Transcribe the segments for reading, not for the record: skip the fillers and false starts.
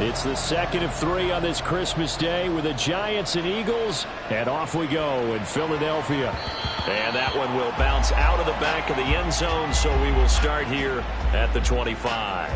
It's the second of 3 on this Christmas Day with the Giants and Eagles. And off we go in Philadelphia. And that one will bounce out of the back of the end zone, so we will start here at the 25.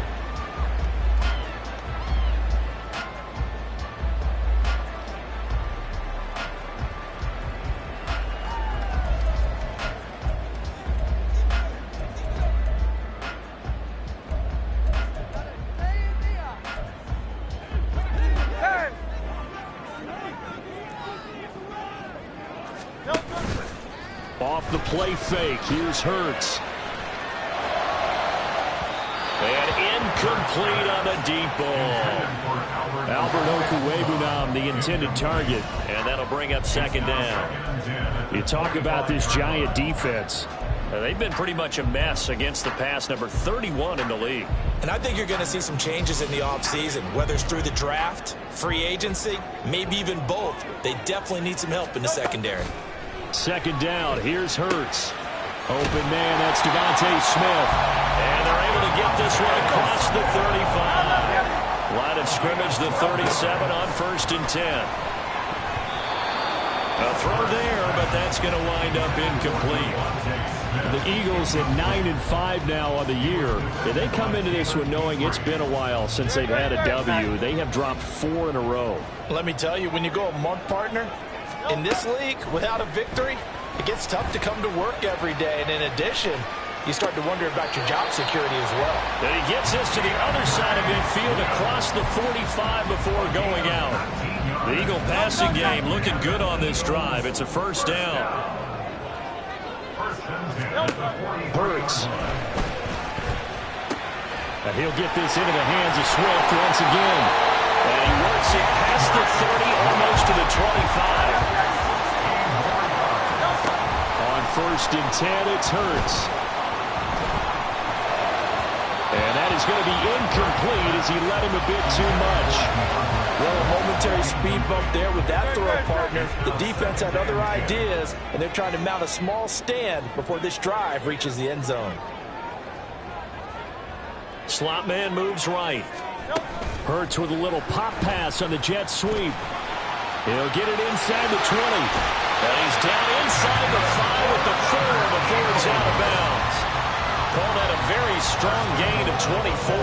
Off the play fake, here's Hurts. And incomplete on the deep ball. Albert Okwuegbunam, the intended target. And that'll bring up second down. You talk about this Giant defense. They've been pretty much a mess against the pass, number 31 in the league. And I think you're going to see some changes in the offseason, whether it's through the draft, free agency, maybe even both. They definitely need some help in the secondary. Second down, here's Hurts. Open man, that's Devontae Smith. And they're able to get this one across the 35. Line of scrimmage, the 37 on 1st and 10. A throw there, but that's going to wind up incomplete. The Eagles at 9-5 now on the year. And they come into this one knowing it's been a while since they've had a W. They have dropped 4 in a row. Let me tell you, when you go a month, partner, in this league, without a victory, it gets tough to come to work every day. And in addition, you start to wonder about your job security as well. And he gets this to the other side of midfield across the 45 before going out. The Eagle passing game looking good on this drive. It's a first down. Hurts. And he'll get this into the hands of Swift once again. And he works it past the 30, almost to the 25. On 1st and 10, it's Hurts. And that is going to be incomplete as he let him a bit too much. Well, a momentary speed bump there with that throw, partner. The defense had other ideas, and they're trying to mount a small stand before this drive reaches the end zone. Slot man moves right. Hurts with a little pop pass on the jet sweep. He'll get it inside the 20. And he's down inside the 5 at the 4 before it's out of bounds. Call that a very strong gain of 24.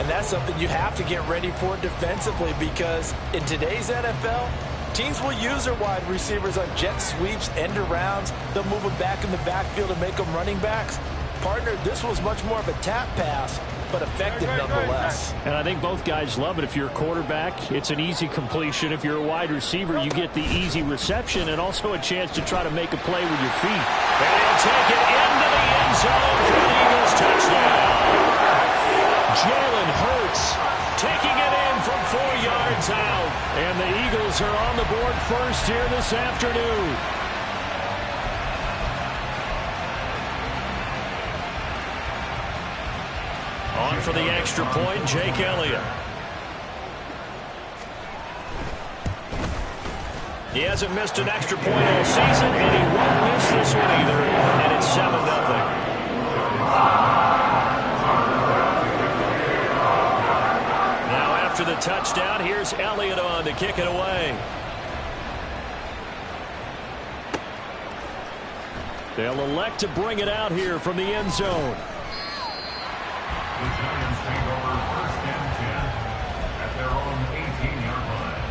And that's something you have to get ready for defensively, because in today's NFL, teams will use their wide receivers on jet sweeps, end arounds. They'll move them back in the backfield and make them running backs. Partner, this was much more of a tap pass, but effective nonetheless. And I think both guys love it. If you're a quarterback, it's an easy completion. If you're a wide receiver, you get the easy reception and also a chance to try to make a play with your feet. And he'll take it into the end zone for the Eagles touchdown. Jalen Hurts taking it in from 4 yards out. And the Eagles are on the board first here this afternoon. On for the extra point, Jake Elliott. He hasn't missed an extra point all season, and he won't miss this one either. And it's 7-0. After the touchdown, here's Elliott on to kick it away. They'll elect to bring it out here from the end zone. The Giants take over 1st and 10 at their own 18-yard line.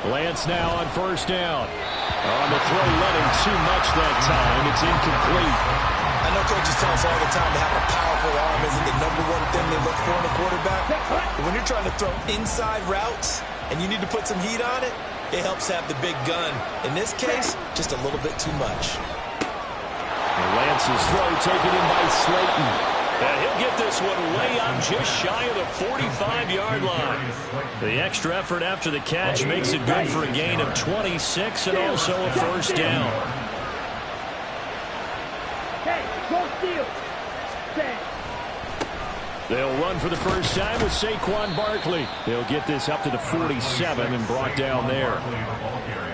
Lance now on 1st down. On the throw, let him too much that time. It's incomplete. I know coaches tell us all the time that having a powerful arm isn't the #1 thing they look for in a quarterback. But when you're trying to throw inside routes and you need to put some heat on it, it helps have the big gun. In this case, just a little bit too much. And Lance's throw taken in by Slayton. And he'll get this one way up just shy of the 45-yard line. The extra effort after the catch makes it good for a gain of 26 and also a first down. They'll run for the first time with Saquon Barkley. They'll get this up to the 47 and brought down there.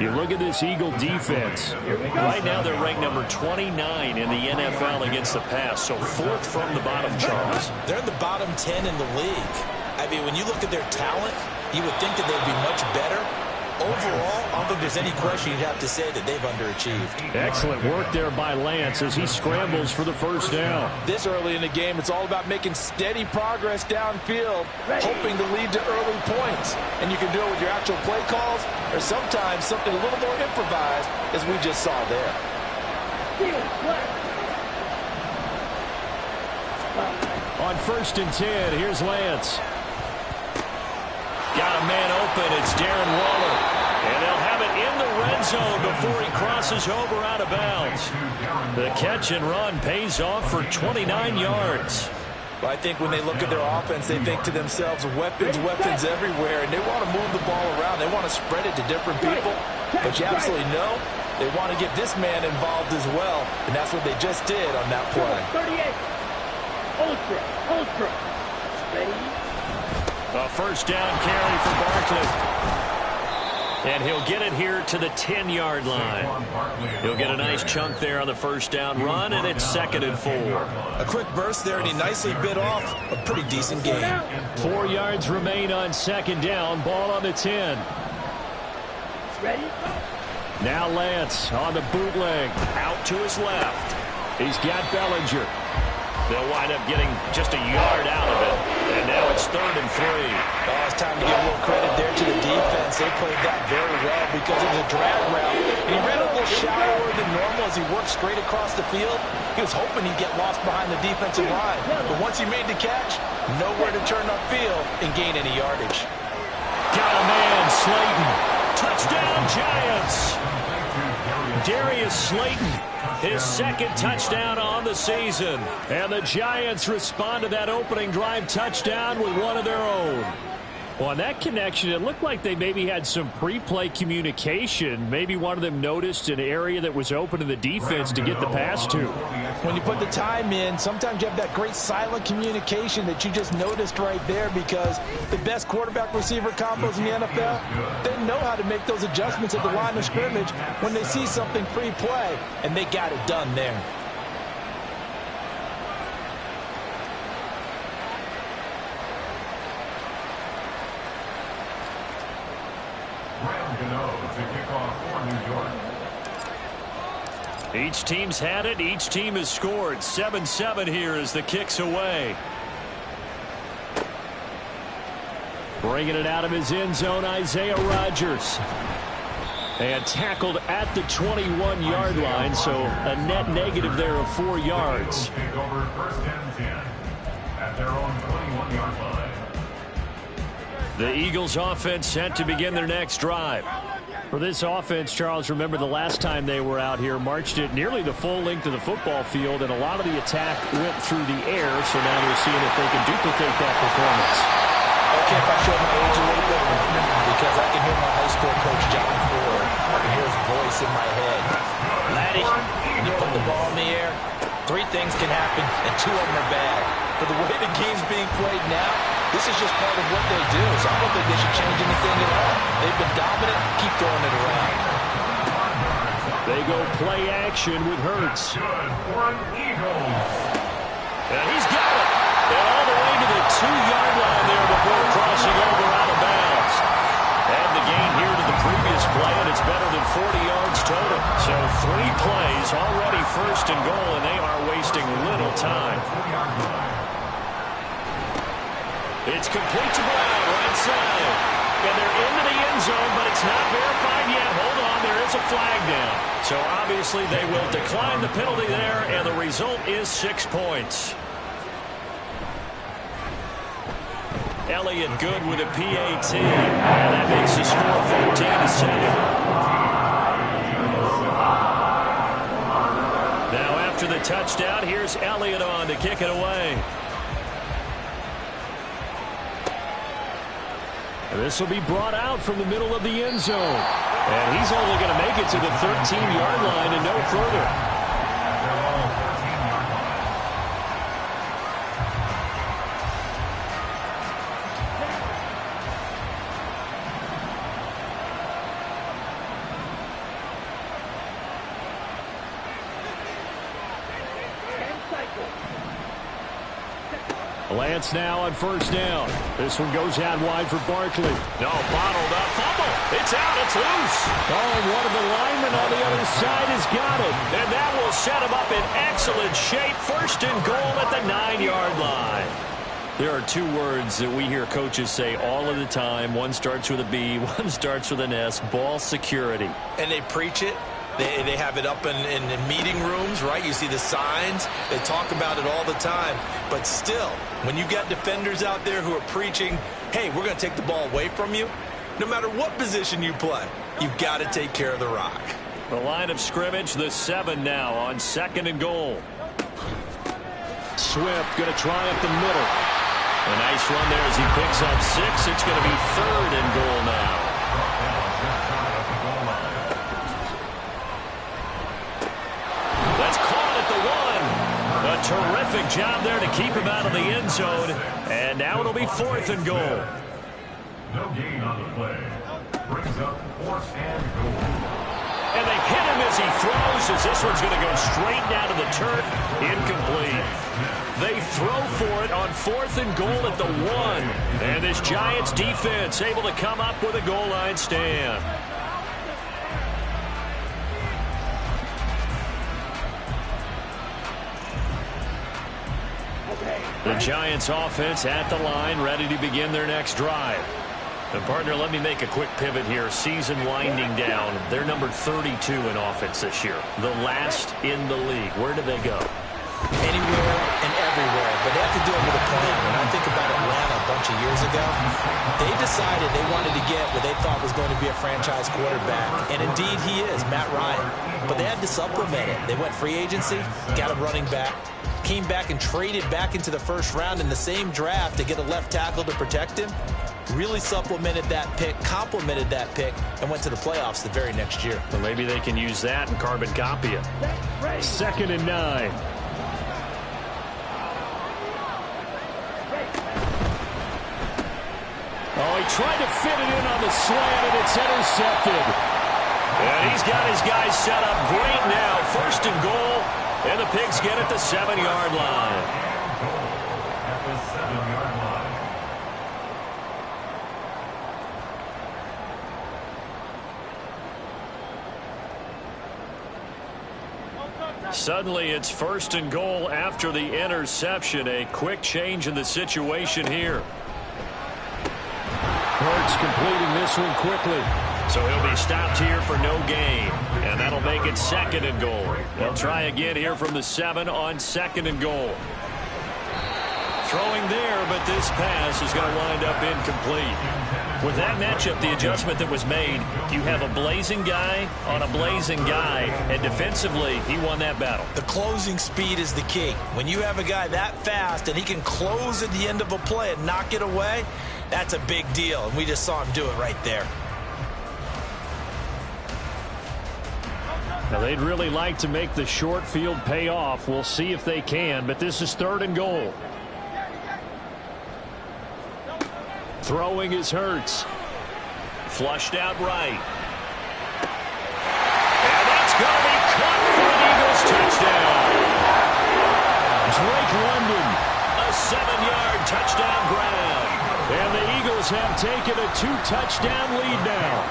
You look at this Eagle defense. Right now they're ranked number 29 in the NFL against the pass, so fourth from the bottom, Charles. They're in the bottom 10 in the league. I mean, when you look at their talent, you would think that they'd be much better. Overall, I don't think there's any question you'd have to say that they've underachieved. Excellent work there by Lance as he scrambles for the first down. This early in the game, it's all about making steady progress downfield, hoping to lead to early points. And you can do it with your actual play calls or sometimes something a little more improvised, as we just saw there. On 1st and 10, here's Lance. Got a man open. It's Darren Waller. And they'll have it in the red zone before he crosses over out of bounds. The catch and run pays off for 29 yards. Well, I think when they look at their offense, they think to themselves, weapons, weapons everywhere, and they want to move the ball around. They want to spread it to different people. But you absolutely know they want to get this man involved as well, and that's what they just did on that play. 38. Ultra. Ready? A first down carry for Barkley. And he'll get it here to the 10-yard line. He'll get a nice chunk there on the first down run, and it's 2nd and 4. A quick burst there, and he nicely bit off a pretty decent game. 4 yards remain on 2nd down. Ball on the 10. Ready? Now Lance on the bootleg. Out to his left. He's got Bellinger. They'll wind up getting just a yard out of it. And now it's 3rd and 3. Oh, it's time to give a little credit there to the defense. They played that very well because it was a drag route. And he ran a little shallower than normal as he worked straight across the field. He was hoping he'd get lost behind the defensive line. But once he made the catch, nowhere to turn upfield and gain any yardage. Got a man, Slayton. Touchdown, Giants. Darius Slayton, his 2nd touchdown on the season. And the Giants respond to that opening drive touchdown with one of their own. Well, on that connection, it looked like they maybe had some pre-play communication. Maybe one of them noticed an area that was open to the defense to get the pass to. When you put the time in, sometimes you have that great silent communication that you just noticed right there, because the best quarterback-receiver combos in the NFL, they know how to make those adjustments at the line of scrimmage when they see something pre-play, and they got it done there. Each team's had it. Each team has scored. 7-7 here as the kick's away. Bringing it out of his end zone, Isaiah Rodgers. And tackled at the 21-yard line, so a net negative there of 4 yards. Take over 1st and 10 at their own 21-yard line. The Eagles offense set to begin their next drive. For this offense, Charles, remember the last time they were out here, marched it nearly the full length of the football field, and a lot of the attack went through the air, so now they're seeing if they can duplicate that performance. Okay, if I show my age a little bit, because I can hear my high school coach, John Ford. I can hear his voice in my head. Laddie, when you put the ball in the air, 3 things can happen, and 2 of them are bad. For the way the game's being played now, this is just part of what they do, so I don't think they should change anything at all. They've been dominant. Keep throwing it around. They go play action with Hurts. Good for an Eagles. And he's got it. And all the way to the 2-yard line there before crossing over out of bounds. And the gain here to the previous play, and it's better than 40 yards total. So 3 plays, already 1st and goal, and they are wasting little time. It's complete to Brown, right side. And they're into the end zone, but it's not verified yet. Hold on, there is a flag down. So obviously they will decline the penalty there, and the result is 6 points. Elliott good with a PAT, and that makes the score 14-7. Now after the the touchdown. Here's Elliott on to kick it away. This will be brought out from the middle of the end zone. And he's only going to make it to the 13-yard line and no further. Lance now on first down. This one goes out wide for Barkley. No, bottled up. Fumble. It's out. It's loose. Oh, and one of the linemen on the other side has got it. And that will set him up in excellent shape. First and goal at the 9-yard line. There are two words that we hear coaches say all of the time. One starts with a B, one starts with an S. Ball security. And they preach it. They have it up in meeting rooms, right? You see the signs. They talk about it all the time. But still, when you got defenders out there who are preaching, hey, we're going to take the ball away from you, no matter what position you play, you've got to take care of the rock. The line of scrimmage, the 7 now on second and goal. Swift going to try up the middle. A nice run there as he picks up 6. It's going to be third and goal now. Terrific job there to keep him out of the end zone. And now it'll be fourth and goal. No gain on the play. Brings up fourth and goal. And they hit him as he throws, as this one's going to go straight down to the turf. Incomplete. They throw for it on fourth and goal at the 1. And this Giants defense able to come up with a goal line stand. The Giants offense at the line, ready to begin their next drive. And partner, let me make a quick pivot here. Season winding down. They're number 32 in offense this year. The last in the league. Where do they go? Anywhere and everywhere. But they have to do it with a plan. When I think about Atlanta a bunch of years ago, they decided they wanted to get what they thought was going to be a franchise quarterback. And indeed he is, Matt Ryan. But they had to supplement it. They went free agency, got a running back, came back and traded back into the first round in the same draft to get a left tackle to protect him. Really supplemented that pick, complemented that pick, and went to the playoffs the very next year. Well, maybe they can use that and carbon copy it. Second and 9. Oh, he tried to fit it in on the slant, and it's intercepted. And he's got his guys set up great now. First and goal. And the Pigs get it the 7-yard line. At the 7-yard line. Suddenly it's first and goal after the interception. A quick change in the situation here. Hurts completing this one quickly. So he'll be stopped here for no gain. And that'll make it second and goal. They'll try again here from the 7 on second and goal. Throwing there, but this pass is going to wind up incomplete. With that matchup, the adjustment that was made, you have a blazing guy on a blazing guy, and defensively, he won that battle. The closing speed is the key. When you have a guy that fast and he can close at the end of a play and knock it away, that's a big deal, and we just saw him do it right there. Now, they'd really like to make the short field pay off. We'll see if they can, but this is third and goal. Throwing is Hurts. Flushed out right. And that's going to be caught for an Eagles touchdown. Drake London, a 7-yard touchdown grab. And the Eagles have taken a 2-touchdown lead now.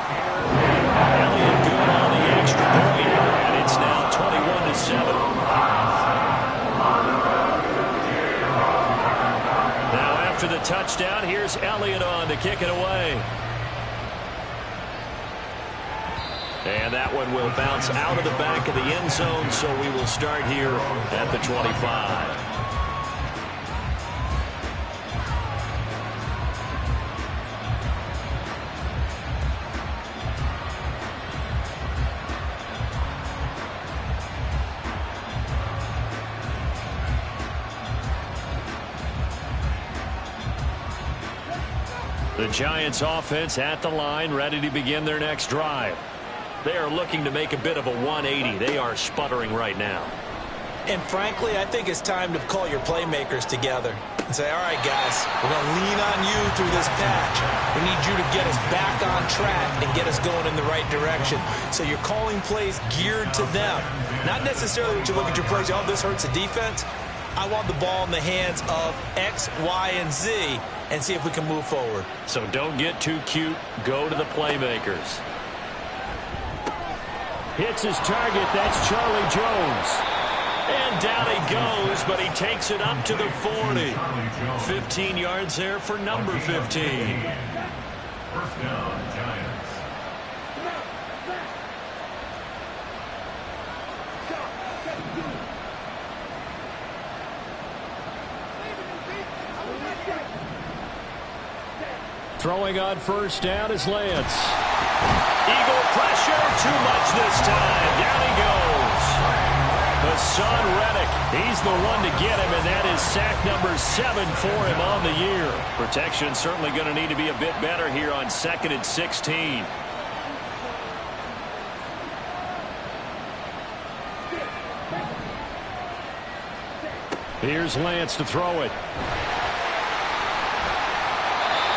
Elliott good on the extra point, and it's now 21-7. Now after the touchdown, here's Elliott on to kick it away. And that one will bounce out of the back of the end zone, so we will start here at the 25. The Giants offense at the line, ready to begin their next drive. They are looking to make a bit of a 180. They are sputtering right now. And frankly, I think it's time to call your playmakers together and say, all right, guys, we're going to lean on you through this patch. We need you to get us back on track and get us going in the right direction. So you're calling plays geared to them. Not necessarily when you look at your plays, oh, this hurts the defense. I want the ball in the hands of X, Y, and Z and see if we can move forward. So don't get too cute. Go to the playmakers. Hits his target. That's Charlie Jones. And down he goes, but he takes it up to the 40. 15 yards there for number 15. First down, Giants. Throwing on first down is Lance. Eagle pressure, too much this time. Down he goes. Hassan Reddick, he's the one to get him, and that is sack number 7 for him on the year. Protection certainly going to need to be a bit better here on 2nd and 16. Here's Lance to throw it.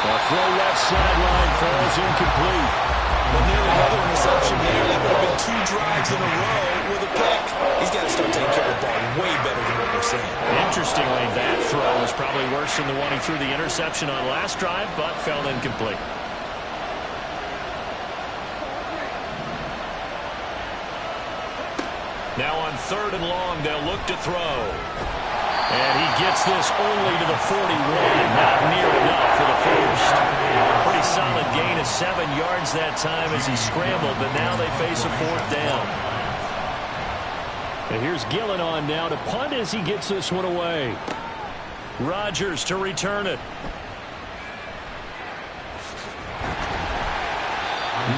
The throw left sideline falls incomplete. Well, nearly another interception there. That would have been 2 drives in a row with a pick. He's got to start taking care of the ball way better than what we're seeing. Interestingly, that throw was probably worse than the one he threw the interception on last drive, but fell incomplete. Now on 3rd and long, they'll look to throw. And he gets this only to the 41. Not near enough for the first. Pretty solid gain of 7 yards that time as he scrambled, but now they face a 4th down. And here's Gillen on now to punt as he gets this one away. Rodgers to return it.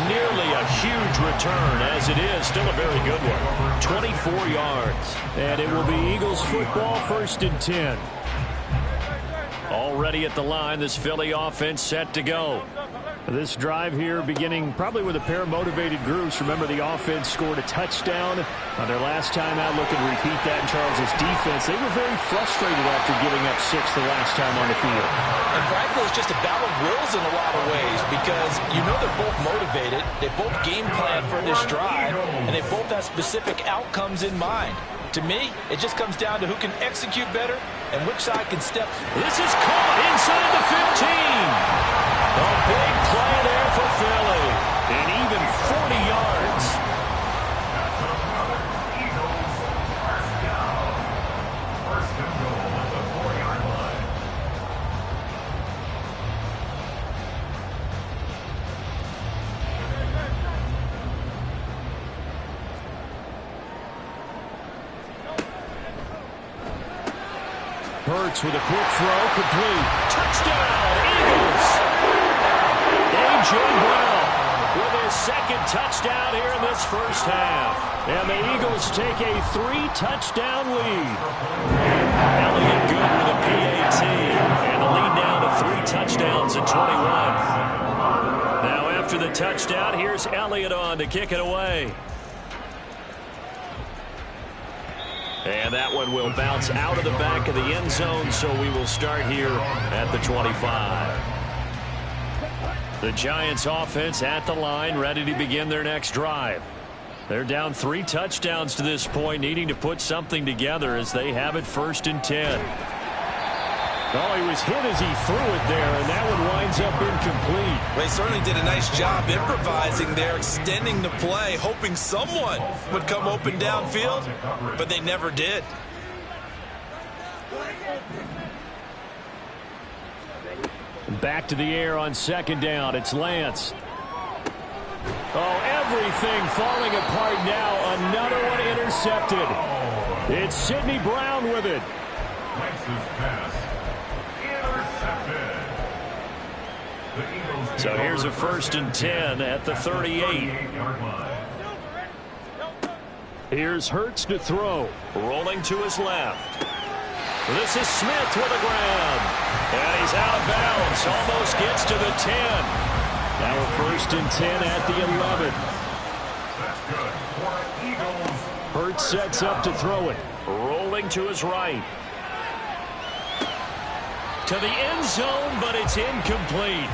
Nearly a huge return, as it is still a very good one. 24 yards. And it will be Eagles football, 1st and 10. Already at the line, this Philly offense set to go. This drive here beginning probably with a pair of motivated groups. Remember, the offense scored a touchdown on their last time out. Looking to repeat that in Charles' defense. They were very frustrated after giving up 6 the last time on the field. And frankly, it's just a battle of wills in a lot of ways because you know they're both motivated. They both game plan for this drive, and they both have specific outcomes in mind. To me, it just comes down to who can execute better and which side can step. This is caught inside the 15. A big play there for Philly. And even 40 yards. Eagles, first down. First and goal at the 4-yard line. Hurts with a quick throw, complete. Touchdown, Eagles! A.J. Brown with his 2nd touchdown here in this first half. And the Eagles take a 3-touchdown lead. Elliott good with a PAT. And the lead down to 3 touchdowns at 21. Now after the touchdown, here's Elliott on to kick it away. And that one will bounce out of the back of the end zone, so we will start here at the 25. The Giants offense at the line, ready to begin their next drive. They're down 3 touchdowns to this point, needing to put something together as they have it 1st and 10. Oh, he was hit as he threw it there, and that one winds up incomplete. They certainly did a nice job improvising there, extending the play, hoping someone would come open downfield, but they never did. Back to the air on 2nd down. It's Lance. Oh, everything falling apart now. Another one intercepted. It's Sidney Brown with it. Lance's pass intercepted. The Eagles So here's a 1st and 10 at the 38. 38-yard line. Here's Hurts to throw. Rolling to his left. This is Smith with a grab. And he's out of bounds. Almost gets to the 10. Now we're 1st and 10 at the 11. That's good for Eagles. Hurts sets up to throw it. Rolling to his right. To the end zone, but it's incomplete.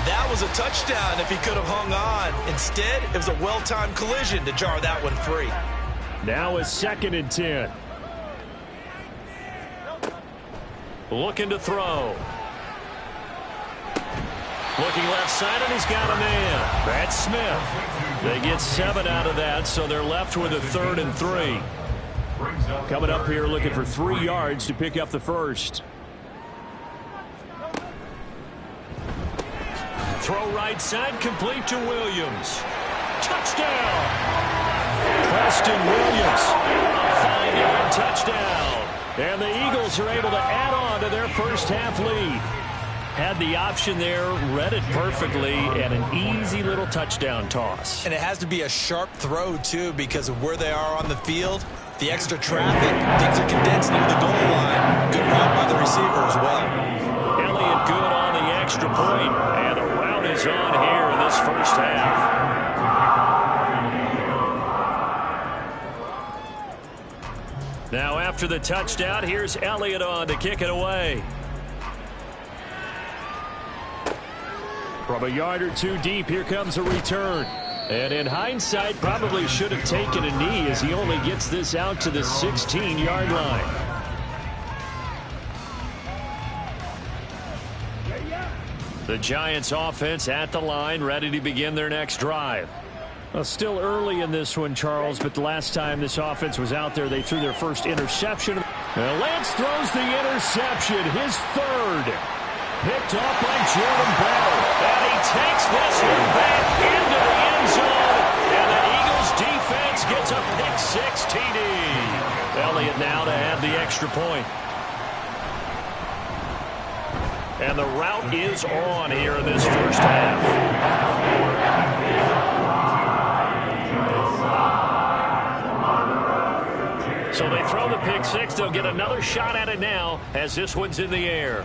That was a touchdown if he could have hung on. Instead, it was a well-timed collision to jar that one free. Now it's 2nd and 10. Looking to throw. Looking left side, and he's got a man. That's Smith. They get 7 out of that, so they're left with a 3rd and 3. Coming up here looking for 3 yards to pick up the first. Throw right side, complete to Williams. Touchdown! Preston Williams, a 5-yard touchdown. And the Eagles are able to add on to their first half lead. Had the option there, read it perfectly, and an easy little touchdown toss. And it has to be a sharp throw, too, because of where they are on the field. The extra traffic, things are condensed near the goal line. Good route by the receiver as well. Elliott good on the extra point, and the route is on here in this first half. Now after the touchdown, here's Elliott on to kick it away. From a yard or 2 deep, here comes a return. And in hindsight, probably should have taken a knee as he only gets this out to the 16-yard line. The Giants offense at the line, ready to begin their next drive. Well, still early in this one, Charles, but the last time this offense was out there, they threw their first interception. Lance throws the interception, his 3rd. Picked off by Jordan Bell. And he takes this one back into the end zone. And the Eagles defense gets a pick-6 TD. Elliott now to have the extra point. And the route is on here in this first half. So they throw the pick-6. They'll get another shot at it now as this one's in the air.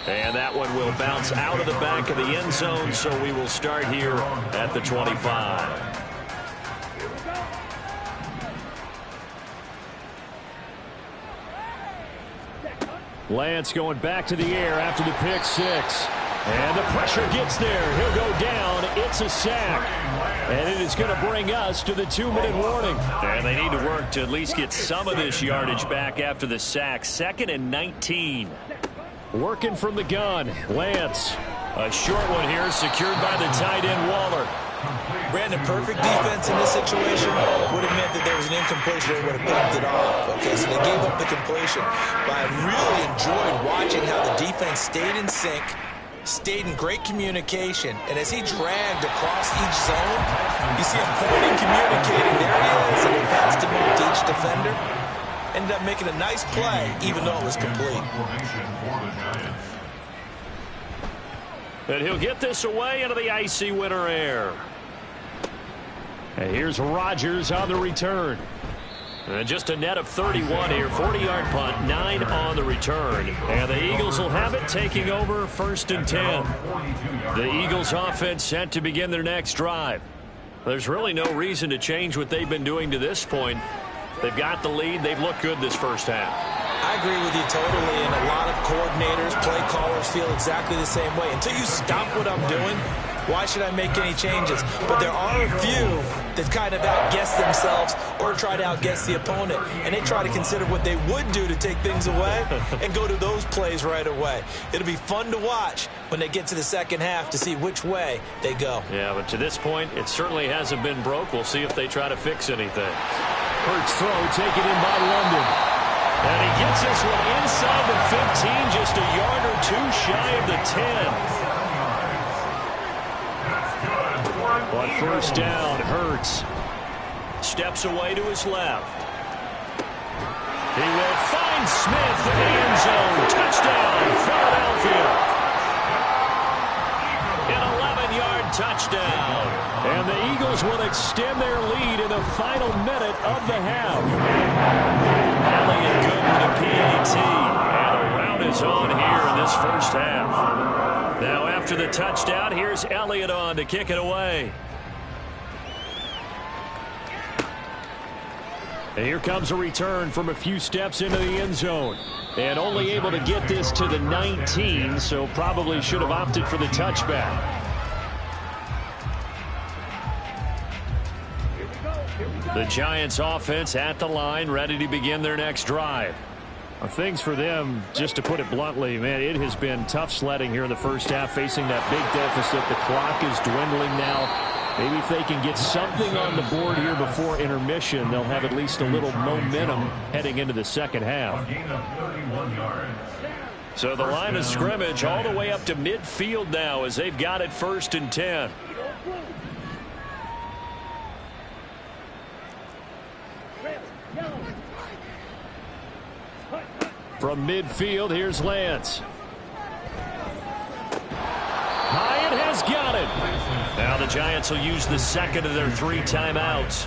And that one will bounce out of the back of the end zone, so we will start here at the 25. Lance going back to the air after the pick-6. And the pressure gets there. He'll go down. It's a sack. And it is going to bring us to the 2-minute warning. And they need to work to at least get some of this yardage back after the sack. 2nd and 19. Working from the gun. Lance. A short one here secured by the tight end Waller. Brandon, perfect defense in this situation would have meant that there was an incompletion. They would have picked it off. Okay, so they gave up the completion. But I really enjoyed watching how the defense stayed in sync, stayed in great communication, and as he dragged across each zone, you see him pointing, communicating. There he is, and he passed him up to each defender. Ended up making a nice play, even though it was complete. And he'll get this away into the icy winter air. And here's Rodgers on the return. And just a net of 31 here. 40-yard punt, 9 on the return. And the Eagles will have it, taking over 1st and 10. The Eagles offense set to begin their next drive. There's really no reason to change what they've been doing to this point. They've got the lead. They've looked good this first half. I agree with you totally, and a lot of coordinators, play callers feel exactly the same way. Until you stop what I'm doing, why should I make any changes? But there are a few that kind of outguess themselves or try to outguess the opponent, and they try to consider what they would do to take things away and go to those plays right away. It'll be fun to watch when they get to the second half to see which way they go. Yeah, but to this point, it certainly hasn't been broke. We'll see if they try to fix anything. Hurts throw taken in by London. And he gets this one inside the 15, just a yard or 2 shy of the 10. On first down, Hurts steps away to his left. He will find Smith in the end zone. Touchdown, Philadelphia. An 11-yard touchdown. And the Eagles will extend their lead in the final minute of the half. Elliott good with a PAT. And a rout is on here in this first half. Now after the touchdown, here's Elliott on to kick it away. And here comes a return from a few steps into the end zone. And only able to get this to the 19, so probably should have opted for the touchback. The Giants offense at the line, ready to begin their next drive. Things for them, just to put it bluntly, man, it has been tough sledding here in the first half, facing that big deficit. The clock is dwindling now. Maybe if they can get something on the board here before intermission, they'll have at least a little momentum heading into the second half. So the line of scrimmage all the way up to midfield now as they've got it 1st and 10. From midfield, here's Lance. Hyatt has got it. Now the Giants will use the second of their 3 timeouts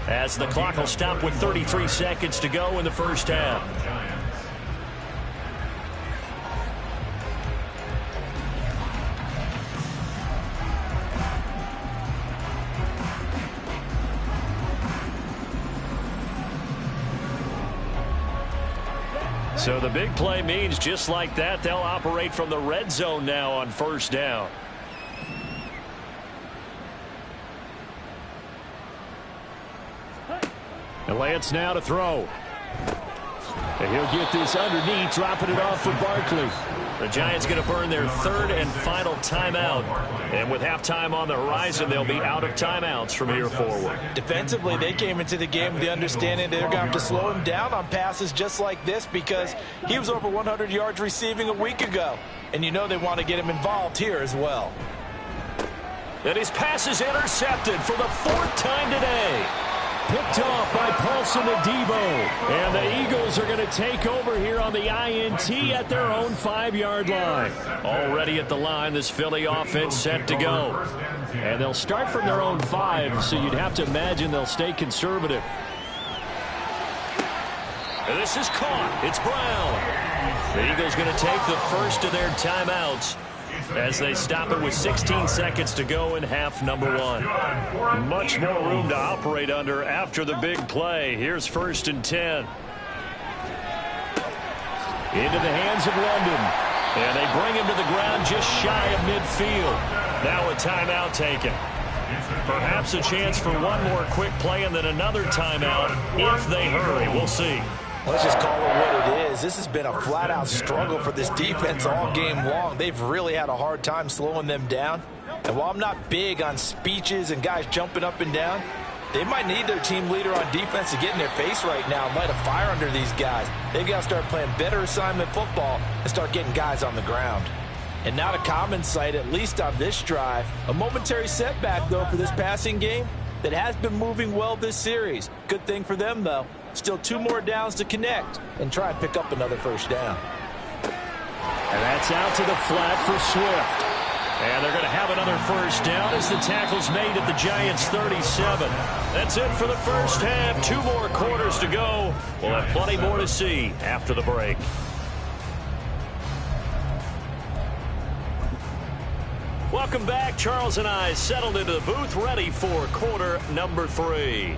as the clock will stop with 33 seconds to go in the first half. So the big play means just like that, they'll operate from the red zone now on 1st down. And Lance now to throw. And he'll get this underneath, dropping it off for Barkley. The Giants going to burn their 3rd and final timeout. And with halftime on the horizon, they'll be out of timeouts from here forward. Defensively, they came into the game with the understanding they're going to have to slow him down on passes just like this because he was over 100 yards receiving a week ago. And you know they want to get him involved here as well. And his pass is intercepted for the 4th time today. Picked off by Paulson Adebo. And the Eagles are going to take over here on the INT at their own 5-yard line. Already at the line, this Philly offense set to go. And they'll start from their own 5, so you'd have to imagine they'll stay conservative. And this is caught. It's Brown. The Eagles going to take the first of their timeouts as they stop it with 16 seconds to go in half number 1. Much more room to operate under after the big play. Here's 1st and 10. Into the hands of London. And they bring him to the ground just shy of midfield. Now a timeout taken. Perhaps a chance for one more quick play and then another timeout if they hurry. We'll see. Let's just call it what it is. This has been a flat-out struggle for this defense all game long. They've really had a hard time slowing them down. And while I'm not big on speeches and guys jumping up and down, they might need their team leader on defense to get in their face right now and light a fire under these guys. They've got to start playing better assignment football and start getting guys on the ground. And not a common sight, at least on this drive. A momentary setback, though, for this passing game that has been moving well this series. Good thing for them, though. Still 2 more downs to connect and try and pick up another 1st down. And that's out to the flat for Swift. And they're going to have another 1st down as the tackle's made at the Giants' 37. That's it for the first half. 2 more quarters to go. We'll have plenty more to see after the break. Welcome back. Charles and I settled into the booth, ready for quarter number 3.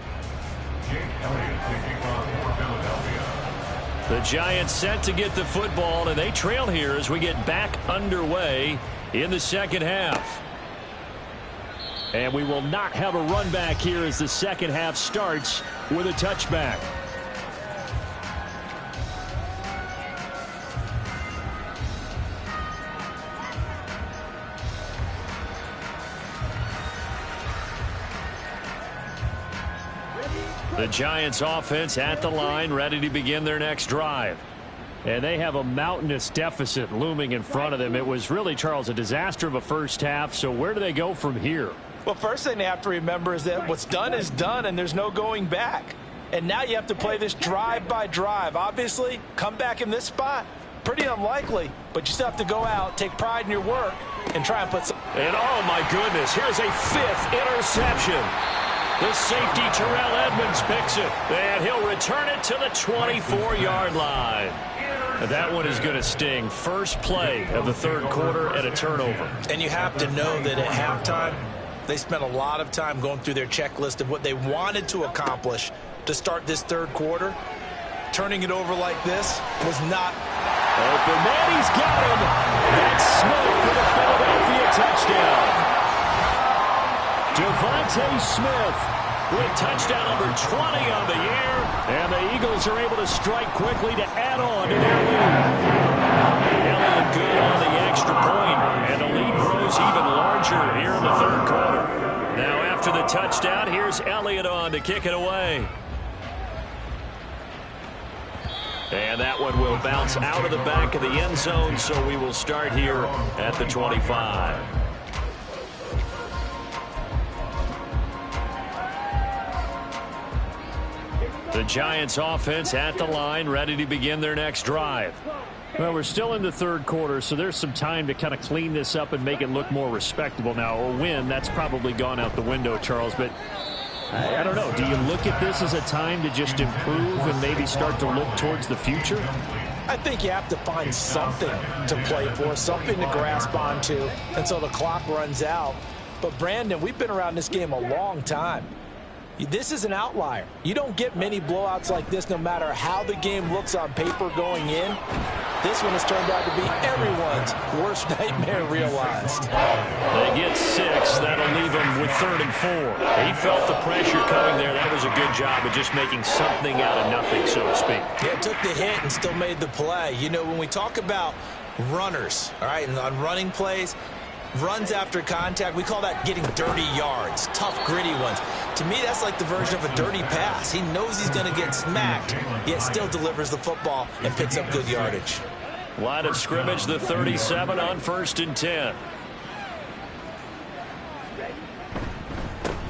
The Giants set to get the football, and they trail here as we get back underway in the second half. And we will not have a run back here as the second half starts with a touchback. The Giants offense at the line, ready to begin their next drive. And they have a mountainous deficit looming in front of them. It was really, Charles, a disaster of a first half. So where do they go from here? Well, first thing they have to remember is that what's done is done, and there's no going back. And now you have to play this drive by drive. Obviously, come back in this spot, pretty unlikely. But you still have to go out, take pride in your work, and try and put some... And oh my goodness, here's a 5th interception. The safety Terrell Edmunds picks it, and he'll return it to the 24-yard line. And that one is going to sting. First play of the third quarter and a turnover. And you have to know that at halftime, they spent a lot of time going through their checklist of what they wanted to accomplish to start this third quarter. Turning it over like this was not... Open man, he's got him. That's Smith for the Philadelphia touchdown. Devontae Smith with touchdown number 20 on the year. And the Eagles are able to strike quickly to add on to their lead. Elliott good on the extra point. And the lead grows even larger here in the third quarter. Now after the touchdown, here's Elliott on to kick it away. And that one will bounce out of the back of the end zone, so we will start here at the 25. The Giants offense at the line, ready to begin their next drive. Well, we're still in the third quarter, so there's some time to kind of clean this up and make it look more respectable. Now, a win, that's probably gone out the window, Charles, but I don't know. Do you look at this as a time to just improve and maybe start to look towards the future? I think you have to find something to play for, something to grasp onto until the clock runs out. But, Brandon, we've been around this game a long time. This is an outlier. You don't get many blowouts like this no matter how the game looks on paper going in. This one has turned out to be everyone's worst nightmare realized. They get 6. That'll leave them with 3rd and 4. He felt the pressure coming there. That was a good job of just making something out of nothing, so to speak. Yeah, took the hit and still made the play. You know, when we talk about runners, all right, and on running plays, runs after contact, we call that getting dirty yards, tough, gritty ones. To me, that's like the version of a dirty pass. He knows he's going to get smacked, yet still delivers the football and picks up good yardage. Line of scrimmage, the 37 on 1st and 10.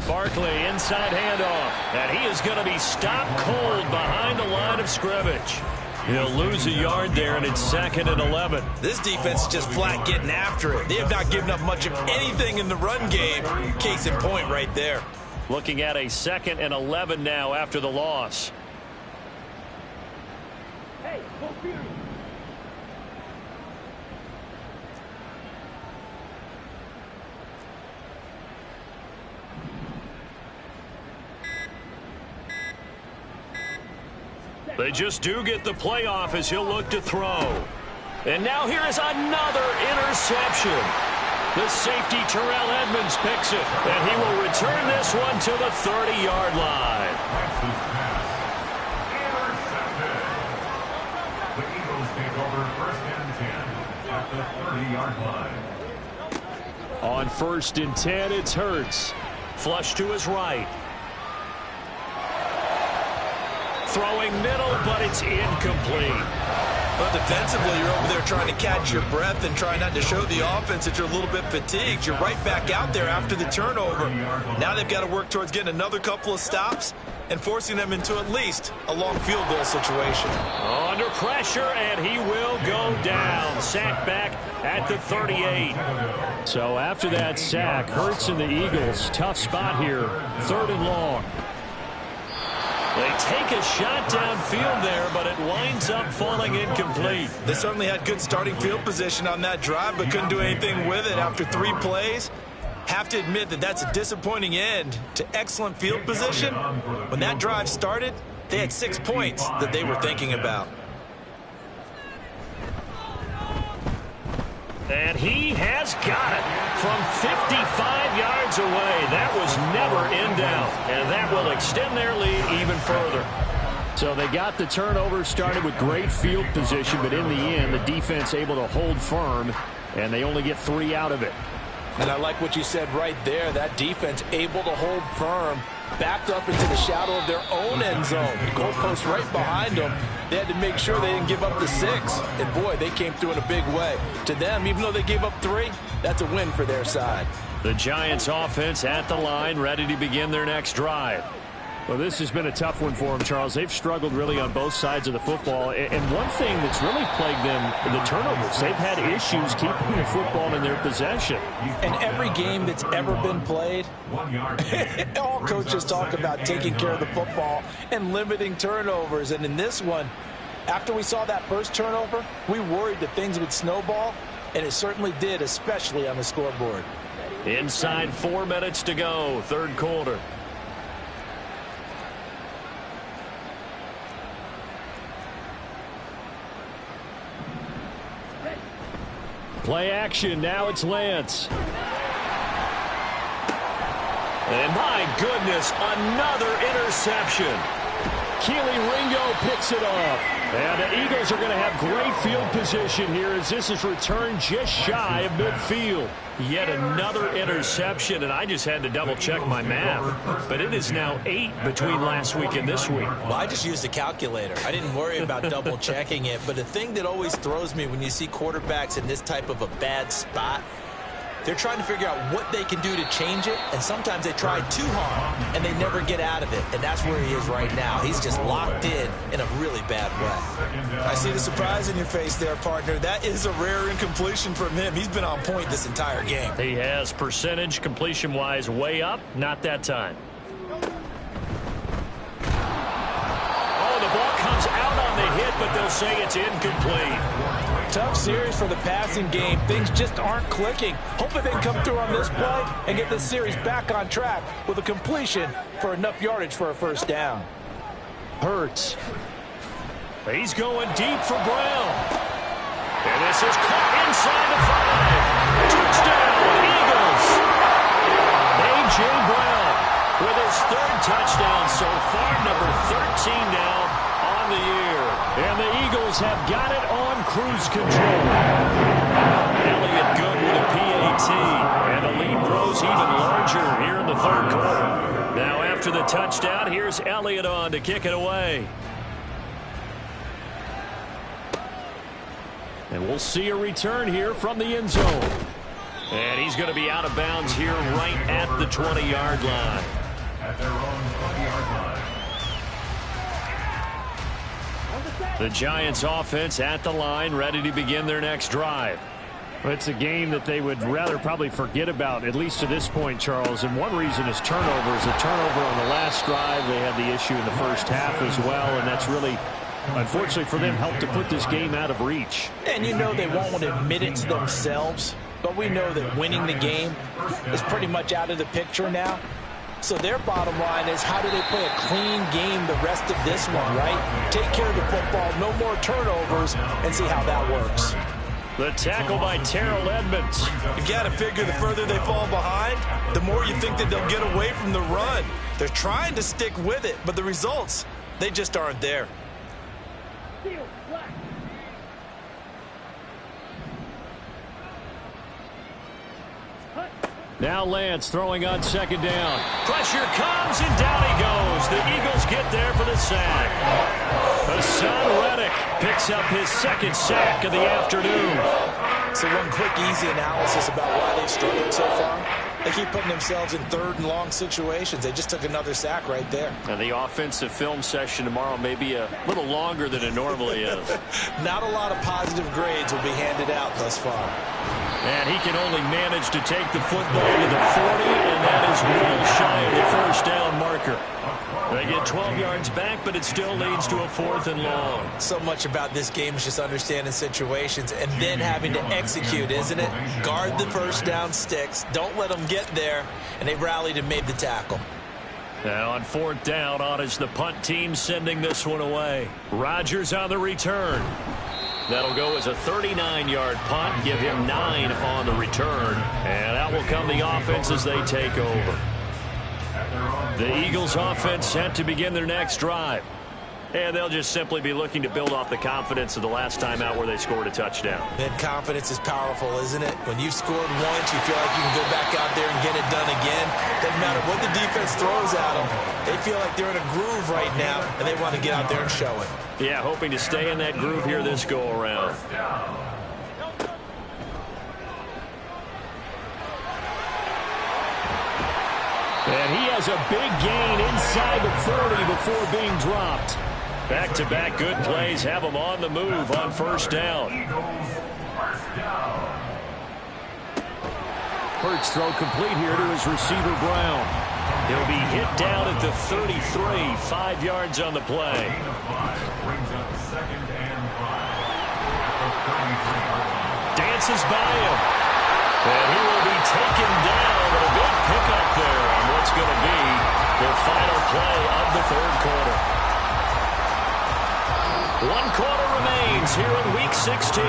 Barkley, inside handoff, and he is going to be stopped cold behind the line of scrimmage. He'll lose a yard there, and it's 2nd and 11. This defense is just flat getting after it. They have not given up much of anything in the run game. Case in point right there. Looking at a 2nd and 11 now after the loss. Hey, go field. They just do get the playoff as he'll look to throw. And now here is another interception. The safety Terrell Edmunds picks it, and he will return this one to the 30-yard line. Intercepted. The Eagles take over 1st and 10 at the 30-yard line. On 1st and 10, it's Hurts. Flush to his right. Throwing middle, but it's incomplete. But defensively, you're over there trying to catch your breath and try not to show the offense that you're a little bit fatigued. You're right back out there after the turnover. Now they've got to work towards getting another couple of stops and forcing them into at least a long field goal situation. Under pressure, and he will go down. Sack back at the 38. So after that sack, Hurts and the Eagles, tough spot here. 3rd and long. They take a shot downfield there, but it winds up falling incomplete. They certainly had good starting field position on that drive, but couldn't do anything with it after 3 plays. Have to admit that that's a disappointing end to excellent field position. When that drive started, they had 6 points that they were thinking about. And he has got it from 55 yards away. That was never in doubt, and that will extend their lead even further. So they got the turnover, started with great field position, but in the end, the defense able to hold firm, and they only get 3 out of it. And I like what you said right there. That defense able to hold firm, backed up into the shadow of their own end zone. Goalpost right behind them. They had to make sure they didn't give up the 6. And, boy, they came through in a big way. To them, even though they gave up 3, that's a win for their side. The Giants offense at the line, ready to begin their next drive. Well, this has been a tough one for them, Charles. They've struggled really on both sides of the football. And one thing that's really plagued them, the turnovers. They've had issues keeping the football in their possession. In every game that's ever been played, all coaches talk about taking care of the football and limiting turnovers. And in this one, after we saw that first turnover, we worried that things would snowball, and it certainly did, especially on the scoreboard. Inside 4 minutes to go, third quarter. Play action. Now it's Lance. And my goodness, another interception. Keely Ringo picks it off. And the Eagles are going to have great field position here as this is returned just shy of midfield. Yet another interception, and I just had to double-check my math. But it is now 8 between last week and this week. Well, I just used a calculator. I didn't worry about double-checking it. But the thing that always throws me when you see quarterbacks in this type of a bad spot, they're trying to figure out what they can do to change it, and sometimes they try too hard, and they never get out of it, and that's where he is right now. He's just locked in a really bad way. I see the surprise in your face there, partner. That is a rare incompletion from him. He's been on point this entire game. He has percentage completion-wise way up, not that time. Oh, the ball comes out on the hit, but they'll say it's incomplete. Tough series for the passing game. Things just aren't clicking. Hopefully they can come through on this play and get this series back on track with a completion for enough yardage for a first down. Hurts. He's going deep for Brown. And this is caught inside the 5. Touchdown, Eagles. A.J. Brown with his third touchdown so far, number 13 now on the year. And the Eagles have got it on cruise control. Elliott good with a PAT. And the lead grows even larger here in the third quarter. Now after the touchdown, here's Elliott on to kick it away. And we'll see a return here from the end zone. And he's going to be out of bounds here right at the 20-yard line. At their own 20-yard line. The Giants offense at the line, ready to begin their next drive. It's a game that they would rather probably forget about, at least to this point, Charles. And one reason is turnovers. A turnover on the last drive. They had the issue in the first half as well, and that's really, unfortunately for them, helped to put this game out of reach. And you know they won't want to admit it to themselves, but we know that winning the game is pretty much out of the picture now. So their bottom line is, how do they play a clean game the rest of this one, right? Take care of the football, no more turnovers, and see how that works. The tackle by Terrell Edmonds. You got to figure the further they fall behind, the more you think that they'll get away from the run. They're trying to stick with it, but the results, they just aren't there. Now Lance throwing on second down. Pressure comes, and down he goes. The Eagles get there for the sack. Hassan Reddick picks up his second sack of the afternoon. So one quick, easy analysis about why they've struggled so far. They keep putting themselves in third and long situations. They just took another sack right there. And the offensive film session tomorrow may be a little longer than it normally is. Not a lot of positive grades will be handed out thus far. And he can only manage to take the football to the 40, and that is well shy of the first down marker. They get 12 yards back, but it still leads to a 4th and long. So much about this game is just understanding situations and then having to execute, isn't it? Guard the first down sticks. Don't let them get there. And they rallied and made the tackle. Now on 4th down, on is the punt team sending this one away. Rodgers on the return. That'll go as a 39-yard punt, give him 9 on the return. And out will come the offense as they take over. The Eagles offense set to begin their next drive. And they'll just simply be looking to build off the confidence of the last time out where they scored a touchdown. That confidence is powerful, isn't it? When you've scored once, you feel like you can go back out there and get it done again. Doesn't matter what the defense throws at them. They feel like they're in a groove right now, and they want to get out there and show it. Yeah, hoping to stay in that groove here this go-around. And he has a big gain inside the 40 before being dropped. Back-to-back good plays have him on the move on first down. Hurts throw complete here to his receiver, Brown. He'll be hit down at the 33, 5 yards on the play. Dances by him. And he will be taken down, but a big pickup there on what's going to be the final play of the third quarter. 1 quarter remains here in Week 16.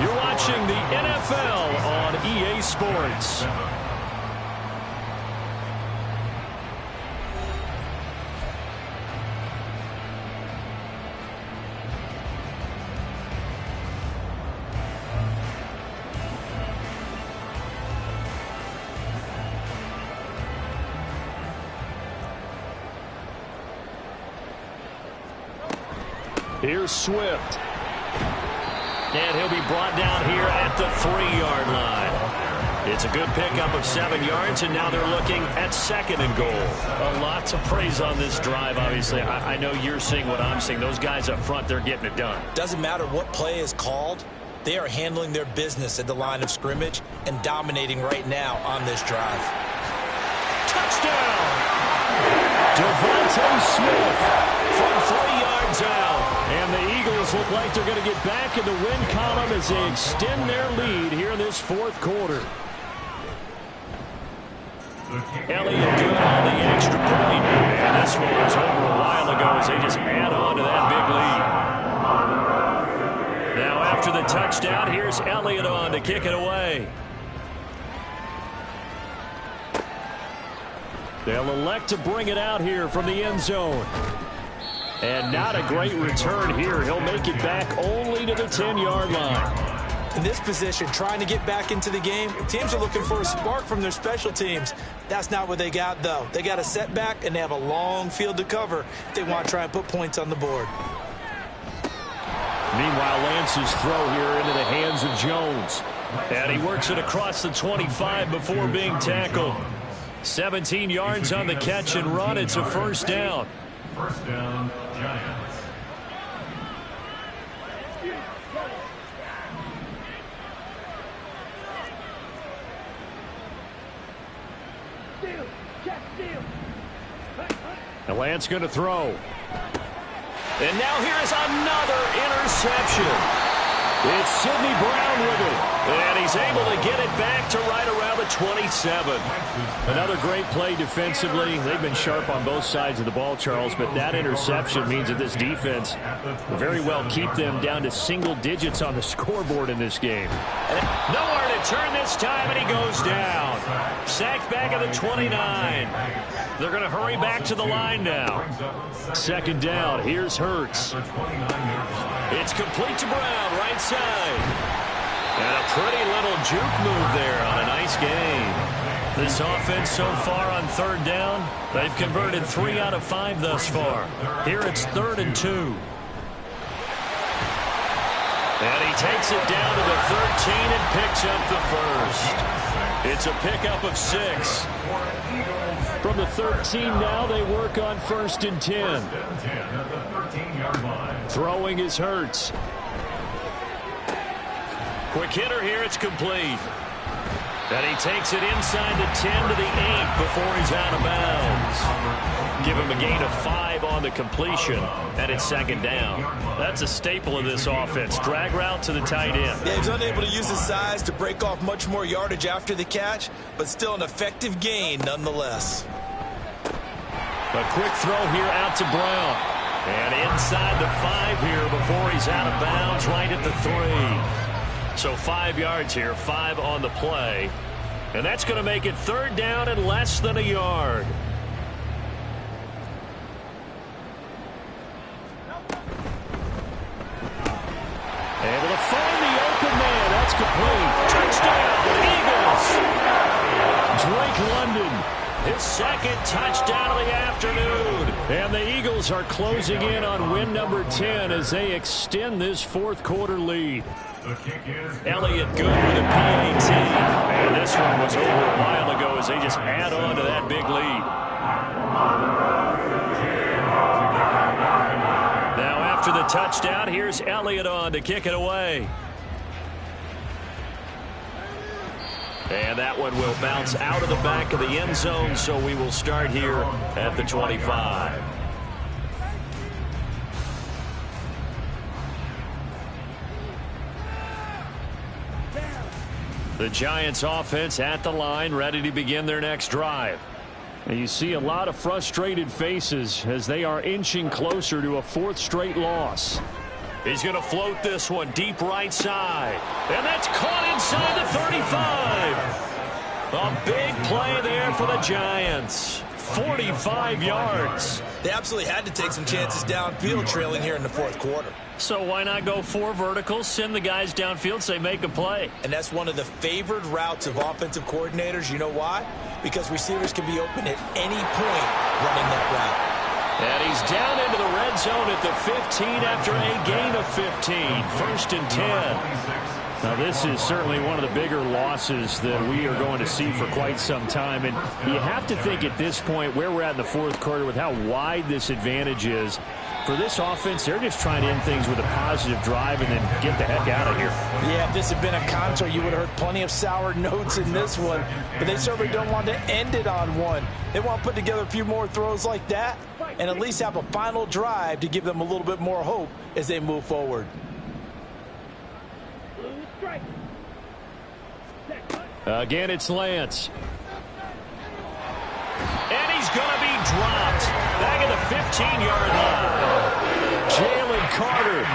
You're watching the NFL on EA Sports. Here's Swift. And he'll be brought down here at the 3-yard line. It's a good pickup of 7 yards, and now they're looking at 2nd and goal. Lots of praise on this drive, obviously. I know you're seeing what I'm seeing. Those guys up front, they're getting it done. Doesn't matter what play is called. They are handling their business at the line of scrimmage and dominating right now on this drive. Touchdown! Devontae Smith From 3 yards out. And the Eagles look like they're going to get back in the win column as they extend their lead here in this fourth quarter. Elliott good on the extra point. And this one was over a while ago as they just add on to that big lead. Now after the touchdown, here's Elliott on to kick it away. They'll elect to bring it out here from the end zone. And not a great return here. He'll make it back only to the 10-yard line. In this position, trying to get back into the game, teams are looking for a spark from their special teams. That's not what they got, though. They got a setback, and they have a long field to cover if they want to try and put points on the board. Meanwhile, Lance's throw here into the hands of Jones. And he works it across the 25 before being tackled. 17 yards on the catch and run. It's a first down. First down, Giants. And Lance going to throw. And now here is another interception. It's Sidney Brown with it. And he's able to get it back to right around the 27. Another great play defensively. They've been sharp on both sides of the ball, Charles, but that interception means that this defense will very well keep them down to single digits on the scoreboard in this game. Nowhere to turn this time, and he goes down. Sacked back at the 29. They're going to hurry back to the line now. 2nd down. Here's Hurts. It's complete to Brown, right side. And a pretty little juke move there on a nice game. This offense so far on 3rd down, they've converted 3 out of 5 thus far. Here it's 3rd and 2. And he takes it down to the 13 and picks up the first. It's a pickup of 6. From the 13 now, they work on 1st and 10. Throwing is Hurts. Quick hitter here, it's complete. And he takes it inside the 10 to the 8 before he's out of bounds. Give him a gain of 5 on the completion, and it's 2nd down. That's a staple of this offense. Drag route to the tight end. Yeah, he's unable to use his size to break off much more yardage after the catch, but still an effective gain nonetheless. A quick throw here out to Brown. And inside the 5 here before he's out of bounds right at the 3. So 5 yards here, 5 on the play. And that's going to make it 3rd down and less than a yard. Able to find the open man. That's complete. Touchdown, Eagles. Drake London. His 2nd touchdown of the afternoon. And the Eagles are closing in on win number 10 as they extend this 4th quarter lead. Elliott good with a PAT. And this one was over a while ago as they just add on to that big lead. a touchdown. Here's Elliott on to kick it away. And that one will bounce out of the back of the end zone, so we will start here at the 25. The Giants offense at the line, ready to begin their next drive. And you see a lot of frustrated faces as they are inching closer to a fourth straight loss. He's going to float this one deep right side. And that's caught inside the 35. A big play there for the Giants. 45 yards. They absolutely had to take some chances downfield trailing here in the fourth quarter. So why not go 4 verticals, send the guys downfield, say make a play. And that's one of the favored routes of offensive coordinators. You know why? Because receivers can be open at any point running that route. And he's down into the red zone at the 15 after a gain of 15. First and 10. Now, this is certainly one of the bigger losses that we are going to see for quite some time. And you have to think at this point where we're at in the fourth quarter with how wide this advantage is. For this offense, they're just trying to end things with a positive drive and then get the heck out of here. Yeah, if this had been a concert, you would have heard plenty of sour notes in this one. But they certainly don't want to end it on one. They want to put together a few more throws like that and at least have a final drive to give them a little bit more hope as they move forward. Again, it's Lance. And he's going to be dropped back at the 15-yard line. Jalen Carter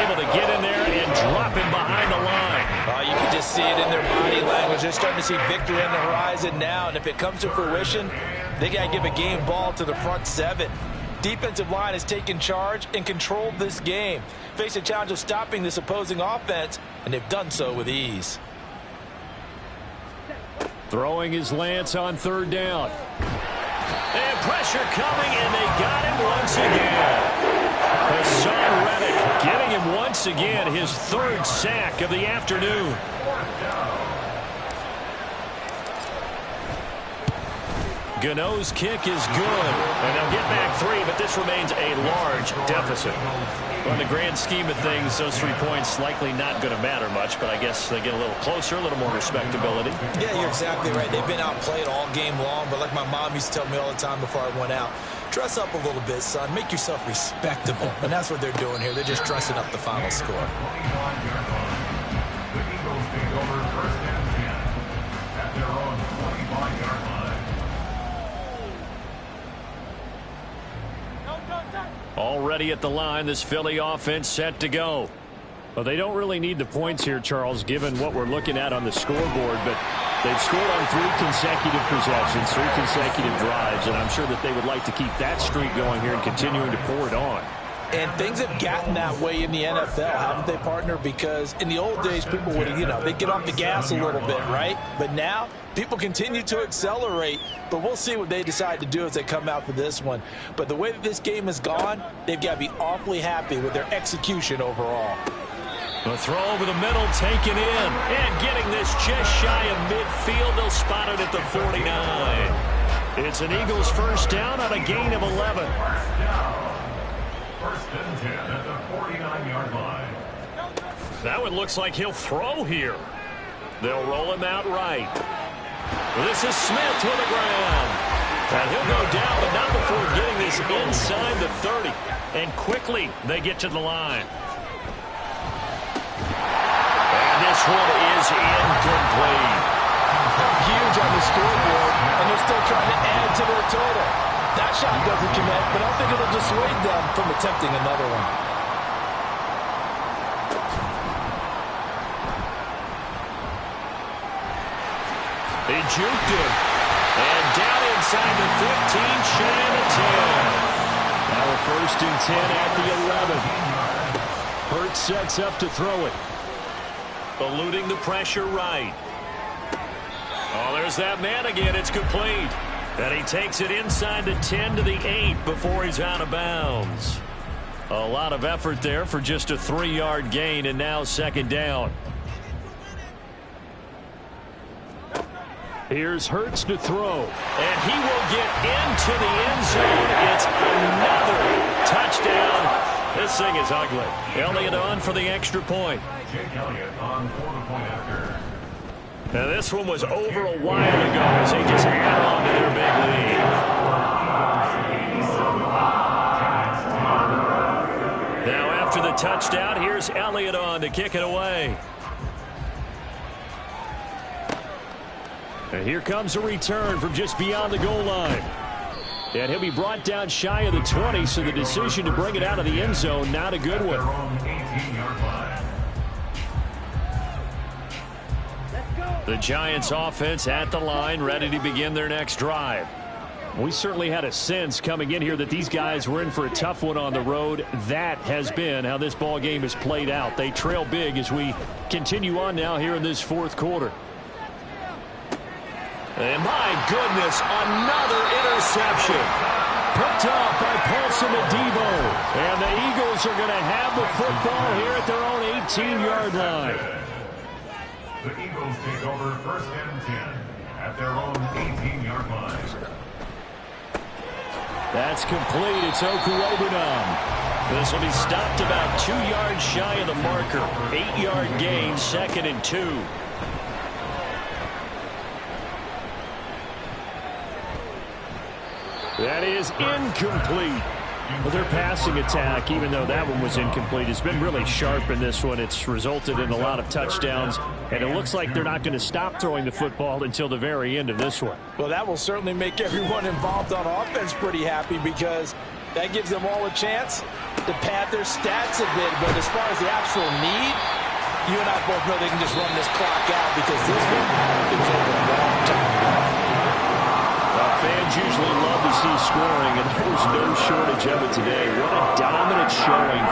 able to get in there and drop him behind the line. You can just see it in their body language. They're starting to see victory on the horizon now. And if it comes to fruition, they got to give a game ball to the front 7. Defensive line has taken charge and controlled this game. Face a challenge of stopping this opposing offense, and they've done so with ease. Throwing his Lance on third down. And pressure coming, and they got him once again. Hassan Reddick getting him once again his third sack of the afternoon. Gano's kick is good, and they'll get back 3, but this remains a large deficit. Well, in the grand scheme of things, those 3 points likely not going to matter much, but I guess they get a little closer, a little more respectability. Yeah, you're exactly right. They've been outplayed all game long, but like my mom used to tell me all the time before I went out, dress up a little bit, son. Make yourself respectable. And that's what they're doing here. They're just dressing up the final score. The Eagles take over first and 10 at their own 25-yard line. Already at the line, this Philly offense set to go. Well, they don't really need the points here, Charles, given what we're looking at on the scoreboard, but they've scored on 3 consecutive possessions, 3 consecutive drives, and I'm sure that they would like to keep that streak going here and continuing to pour it on. And things have gotten that way in the NFL, haven't they, partner? Because in the old days, people would, they'd get off the gas a little bit, right? But now, people continue to accelerate, but we'll see what they decide to do as they come out for this one. But the way that this game has gone, they've got to be awfully happy with their execution overall. The throw over the middle, taken in, and getting this just shy of midfield. They'll spot it at the 49. It's an Eagles first down on a gain of 11. First and 10 at the 49-yard line. That one looks like he'll throw here. They'll roll him out right. This is Smith to the ground. And he'll go down, but not before getting this inside the 30. And quickly, they get to the line. And this one is incomplete. Huge on the scoreboard, and they're still trying to add to their total. That shot doesn't connect, but I don't think it'll dissuade them from attempting another one. They juked him. And down inside the 15, shy of the 10. Now a first and 10 at the 11. Hurts sets up to throw it. Eluding the pressure right. Oh, there's that man again. It's complete. And he takes it inside the 10 to the 8 before he's out of bounds. A lot of effort there for just a 3-yard gain, and now second down. Here's Hurts to throw. And he will get into the end zone. It's another touchdown This thing is ugly. Elliott on for the extra point. Jake Elliott on for the point after. Now this one was over a while ago as they just add on to their big lead. Now after the touchdown, here's Elliott on to kick it away. And here comes a return from just beyond the goal line. And he'll be brought down shy of the 20, so the decision to bring it out of the end zone, not a good one. The Giants offense at the line, ready to begin their next drive. We certainly had a sense coming in here that these guys were in for a tough one on the road. That has been how this ball game has played out. They trail big as we continue on now here in this fourth quarter. And my goodness, another interception. Picked off by Paulson Adebo. And the Eagles are going to have the football here at their own 18-yard line. The Eagles take over first and 10 at their own 18-yard line. That's complete. It's Okuwebunam. This will be stopped about 2 yards shy of the marker. 8-yard gain, 2nd and 2. That is incomplete. Well, their passing attack, even though that one was incomplete, has been really sharp in this one. It's resulted in a lot of touchdowns, and it looks like they're not going to stop throwing the football until the very end of this one. Well, that will certainly make everyone involved on offense pretty happy because that gives them all a chance to pad their stats a bit. But as far as the actual need, you and I both know they can just run this clock out because this one is over a long time ago. Fans usually love to see scoring, and there was no shortage of it today. What a dominant showing